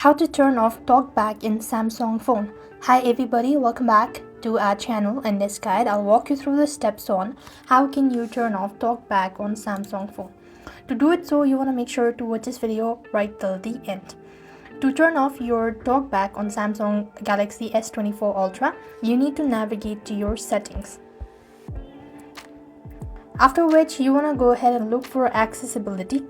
How to turn off TalkBack in Samsung phone. Hi everybody, welcome back to our channel. In this guide, I'll walk you through the steps on how can you turn off TalkBack on Samsung phone. To do it so, you want to make sure to watch this video right till the end. To turn off your TalkBack on Samsung Galaxy S24 Ultra, you need to navigate to your settings. After which, you want to go ahead and look for accessibility.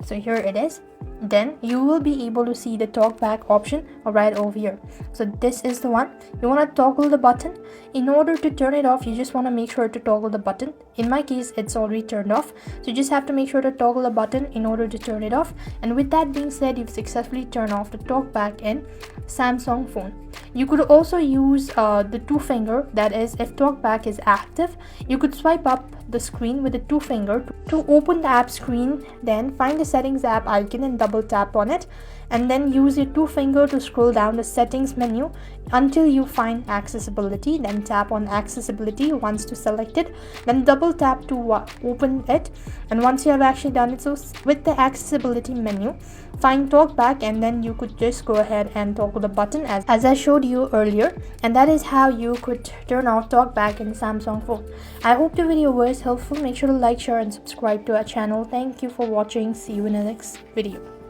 So here it is. Then you will be able to see the TalkBack option right over here. So this is the one. You want to toggle the button. In order to turn it off, you just want to make sure to toggle the button. In my case, it's already turned off, so you just have to make sure to toggle the button in order to turn it off. And with that being said, you've successfully turned off the TalkBack in Samsung phone. You could also use the two finger, that is, if TalkBack is active, you could swipe up the screen with the two finger to open the app screen. Then find the settings app icon and double tap on it, and then use your two finger to scroll down the settings menu until you find accessibility. Then tap on accessibility once to select it, then double tap to open it. And once you have actually done it, so with the accessibility menu, find TalkBack, and then you could just go ahead and toggle the button as I showed you earlier. And that is how you could turn off TalkBack in Samsung phone. I hope the video was helpful. Make sure to like, share and subscribe to our channel. Thank you for watching. See you in the next video.